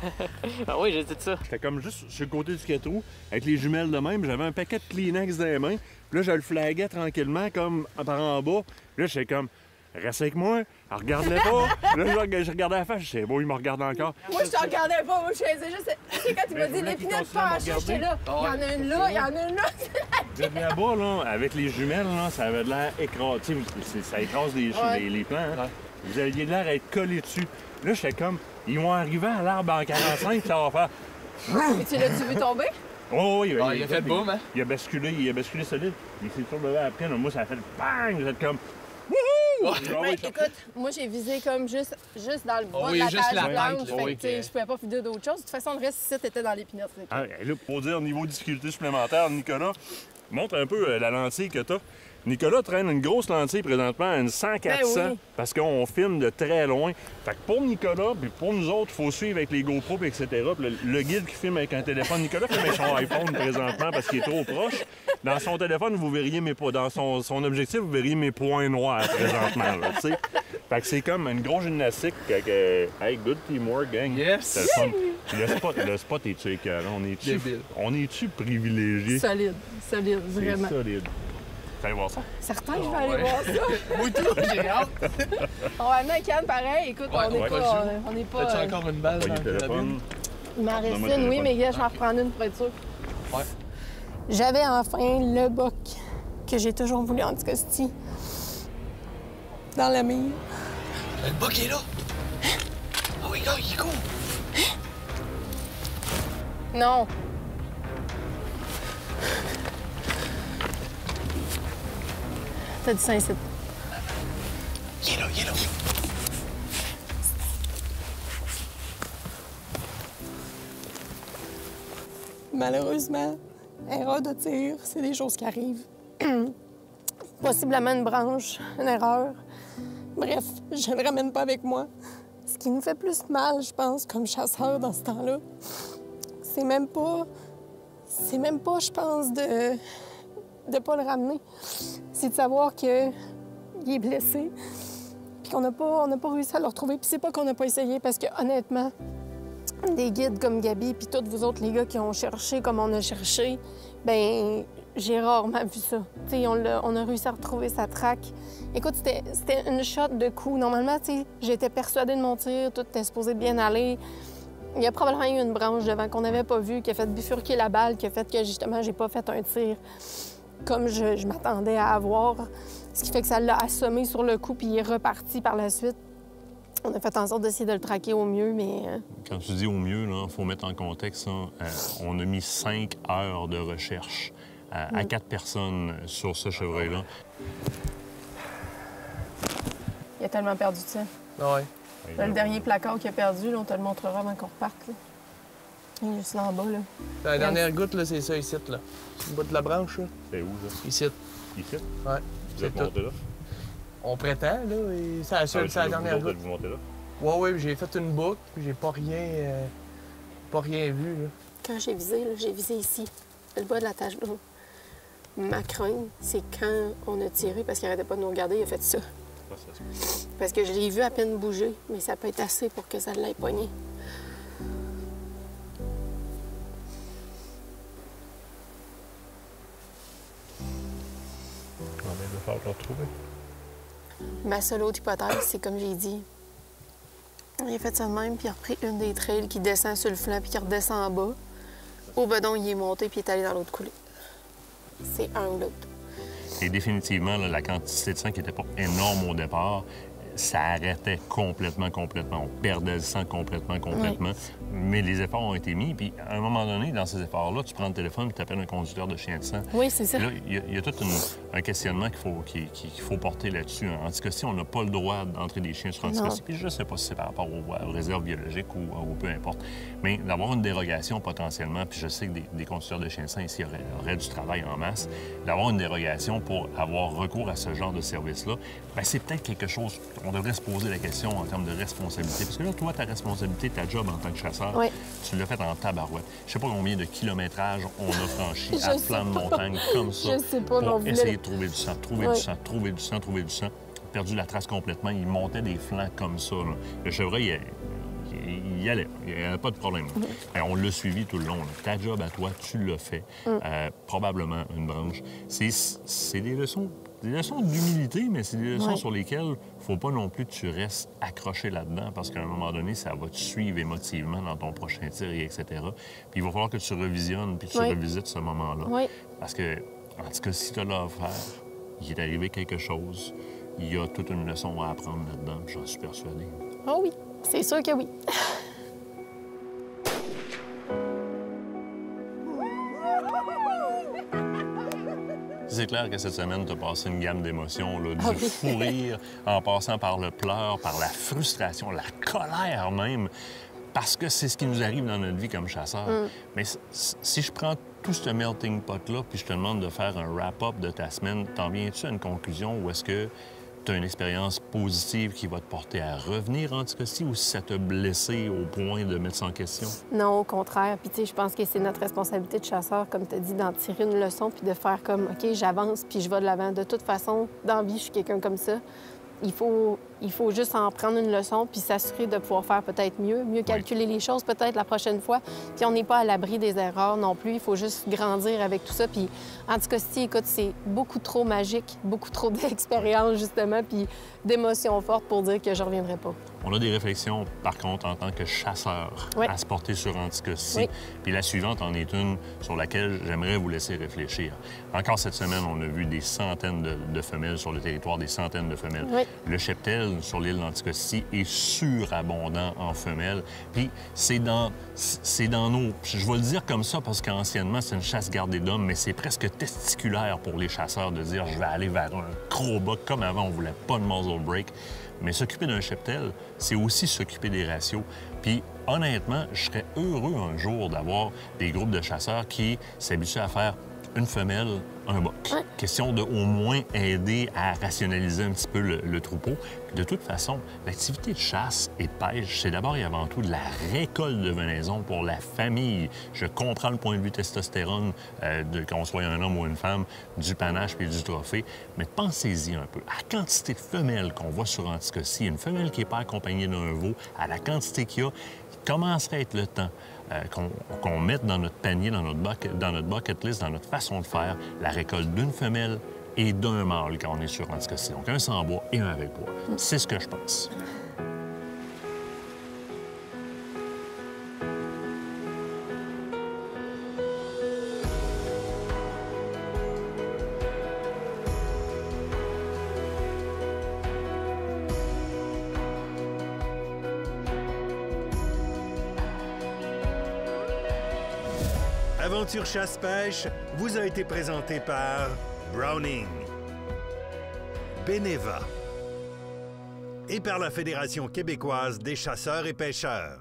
Ah oui, j'ai tout ça. J'étais comme juste sur le côté du quatriau, avec les jumelles de même. J'avais un paquet de Kleenex dans les mains. Puis là, je le flaguais tranquillement, comme par en bas. Puis là, j'étais comme, reste avec moi, regarde-le pas. Là, je regardais la face, je sais, bon, il me regarde encore. Moi, je te regardais pas, moi, je faisais juste. Tu sais, quand il m'a dit l'épinette penchée, j'étais là. Il y en a une là, il y en a une là. Là, là-bas, là, avec les jumelles, là, ça avait de l'air écrasé. Tu sais, ça écrase les plants. Hein? Vous aviez l'air à être collé dessus. Là, j'étais comme, ils vont arriver à l'arbre en 45, ça va faire. Mais tu l'as-tu vu tomber? Oh, oui, il a fait le boom, hein? Il a basculé solide. Il s'est surlevé après. Là, moi, ça a fait bang! Vous êtes comme. Wouhou! Ben, écoute, moi, j'ai visé comme juste dans le bas de la juste page la blanche. tête, Fait que, tu sais, je pouvais pas vider d'autre chose. De toute façon, le reste ici, t'étais dans l'épinette. Ah, là, pour dire niveau de difficulté supplémentaire, Nicolas, montre un peu la lentille que t'as. Nicolas traîne une grosse lentille présentement à une 100-400 Ben oui. parce qu'on filme de très loin. Fait que pour Nicolas, puis pour nous autres, il faut suivre avec les GoPro, puis etc. Puis le guide qui filme avec un téléphone, Nicolas filme avec son iPhone présentement parce qu'il est trop proche. Dans son téléphone, vous verriez mes points. Dans son objectif, vous verriez mes points noirs présentement. Là, tu sais. Fait que c'est comme une grosse gymnastique. Hey, good teamwork, gang. Yes! C'est le fun. Le spot est-tu écœurant? On est-tu privilégié? Solide, vraiment. C'est solide. Allez voir ça. Certain que je vais aller voir ça. Oui, tout, j'ai hâte. On va amener un canne pareil. Écoute, Ouais, on n'est pas. As-tu encore une balle Pas dans du le téléphone. carabine? Il m'en reste Donne-moi le une, oui, téléphone. mais gars, je vais en reprendre une pour être sûr. Ouais. J'avais enfin le boc que j'ai toujours voulu en Anticosti. Dans la mire. Le bug est là. Oh oui, gars, il court. Non. T'as dit ça ici. Il est là. Malheureusement, erreur de tir, c'est des choses qui arrivent. Possiblement une branche, une erreur. Bref, je ne le ramène pas avec moi. Ce qui nous fait plus mal, je pense, comme chasseur dans ce temps-là, c'est même pas, je pense, de pas le ramener. C'est de savoir qu'il est blessé, puis qu'on n'a pas réussi à le retrouver. Puis c'est pas qu'on n'a pas essayé, parce que honnêtement, des guides comme Gabi, puis tous vous autres, les gars qui ont cherché comme on a cherché, ben j'ai rarement vu ça. T'sais, on a réussi à retrouver sa traque. Écoute, c'était une shot de coup. Normalement, j'étais persuadée de mon tir, tout était supposé bien aller. Il y a probablement eu une branche devant qu'on n'avait pas vue, qui a fait bifurquer la balle, qui a fait que, justement, j'ai pas fait un tir comme je m'attendais à avoir. Ce qui fait que ça l'a assommé sur le coup, puis il est reparti par la suite. On a fait en sorte d'essayer de le traquer au mieux, mais... Quand tu dis au mieux, il faut mettre en contexte, on a mis 5 heures de recherche à 4 personnes sur ce chevreuil-là. Il a tellement perdu de ça. Ah ouais. Là, le dernier placard qu'il a perdu, là, on te le montrera avant qu'on reparte. Là. Il est juste là en bas. Là. La dernière goutte, là, c'est ça ici, là. C'est le bout de la branche, là. C'est où, ça? Ici. Ici? Ouais. Vous êtes monté là? On prétend, là, et c'est la seule, c'est la dernière goutte. Vous montez là? Ouais, j'ai fait une boucle, puis j'ai pas rien vu, là. Quand j'ai visé ici, le bas de la tache bleue. Ma crainte, c'est quand on a tiré, parce qu'il arrêtait pas de nous regarder, il a fait ça. Parce que je l'ai vu à peine bouger, mais ça peut être assez pour que ça l'ait pogné. Combien de fois pour le retrouver? Ma seule autre hypothèse, c'est comme j'ai dit. Il a fait ça de même, puis il a repris une des trails qui descend sur le flanc, puis qui redescend en bas. Au bedon, il est monté, puis il est allé dans l'autre coulée. C'est un ou l'autre. Et définitivement, là, la quantité de sang qui n'était pas énorme au départ, ça arrêtait complètement. On perdait le sang complètement. Oui. Mais les efforts ont été mis. Puis, à un moment donné, dans ces efforts-là, tu prends le téléphone et tu appelles un conducteur de chien de sang. Oui, c'est ça. Là, il y a tout un questionnement qu'il faut porter là-dessus. En Anticosti, on n'a pas le droit d'entrer des chiens sur Anticosti. Puis, je ne sais pas si c'est par rapport aux réserves biologiques ou peu importe. Mais d'avoir une dérogation potentiellement, puis je sais que des conducteurs de chiens de sang ici auraient du travail en masse, d'avoir une dérogation pour avoir recours à ce genre de service-là, bien, c'est peut-être quelque chose. On devrait se poser la question en termes de responsabilité. Parce que là, toi, ta responsabilité, ta job en tant que chasseur, oui. Tu l'as fait en tabarouette. Je sais pas combien de kilométrages on a franchi à flanc de montagne comme ça. Je sais pas, pour essayer de trouver du sang, trouver du sang. Perdu la trace complètement. Il montait des flancs comme ça, là. Le chevreuil, il y allait. Il n'y avait pas de problème. On l'a suivi tout le long, là. Ta job à toi, tu l'as fait. Probablement une branche. C'est des leçons. Des leçons d'humilité, mais c'est des leçons sur lesquelles il ne faut pas non plus que tu restes accroché là-dedans parce qu'à un moment donné, ça va te suivre émotivement dans ton prochain tir, etc. Puis il va falloir que tu revisionnes puis que tu revisites ce moment-là. Oui. Parce que, en tout cas, si tu as là à faire, il est arrivé quelque chose, il y a toute une leçon à apprendre là-dedans, puis j'en suis persuadé. Oh oui, c'est sûr que oui. C'est clair que cette semaine, tu as passé une gamme d'émotions, là, du fou rire, en passant par le pleur, par la frustration, la colère même, parce que c'est ce qui nous arrive dans notre vie comme chasseurs. Mais si je prends tout ce melting pot-là, puis je te demande de faire un wrap-up de ta semaine, t'en viens-tu à une conclusion ou est-ce que tu as une expérience positive qui va te porter à revenir en Anticosti ou si ça t'a blessé au point de mettre ça en question? Non, au contraire. Puis, tu sais, je pense que c'est notre responsabilité de chasseur, comme tu as dit, d'en tirer une leçon puis de faire comme, OK, j'avance puis je vais de l'avant. De toute façon, dans la vie, je suis quelqu'un comme ça. Il faut juste en prendre une leçon puis s'assurer de pouvoir faire peut-être mieux calculer les choses peut-être la prochaine fois. Puis on n'est pas à l'abri des erreurs non plus. Il faut juste grandir avec tout ça. Puis Anticosti, écoute, c'est beaucoup trop magique, beaucoup trop d'expérience justement, puis d'émotions fortes pour dire que je ne reviendrai pas. On a des réflexions, par contre, en tant que chasseur, à se porter sur Anticosti. Puis la suivante en est une sur laquelle j'aimerais vous laisser réfléchir. Encore cette semaine, on a vu des centaines de femelles sur le territoire, des centaines de femelles. Le cheptel sur l'île d'Anticosti est surabondant en femelles. Puis c'est dans nos... Je vais le dire comme ça parce qu'anciennement, c'est une chasse gardée d'hommes, mais c'est presque testiculaire pour les chasseurs de dire « je vais aller vers un gros buck » comme avant, on voulait pas de muzzle break. Mais s'occuper d'un cheptel, c'est aussi s'occuper des ratios. Puis honnêtement, je serais heureux un jour d'avoir des groupes de chasseurs qui s'habituent à faire une femelle, un buck. Question de au moins aider à rationaliser un petit peu le troupeau. Puis de toute façon, l'activité de chasse et de pêche, c'est d'abord et avant tout de la récolte de venaison pour la famille. Je comprends le point de vue testostérone, qu'on soit un homme ou une femme, du panache puis du trophée, mais pensez-y un peu. À la quantité de femelles qu'on voit sur Anticosti, une femelle qui n'est pas accompagnée d'un veau, à la quantité qu'il y a, il commencerait à être le temps qu'on mette dans notre panier, dans notre bucket list, dans notre façon de faire, la récolte d'une femelle et d'un mâle quand on est sur Anticosti. Donc, un sans bois et un avec bois. C'est ce que je pense. Aventure Chasse-Pêche vous a été présenté par Browning, Beneva et par la Fédération québécoise des chasseurs et pêcheurs.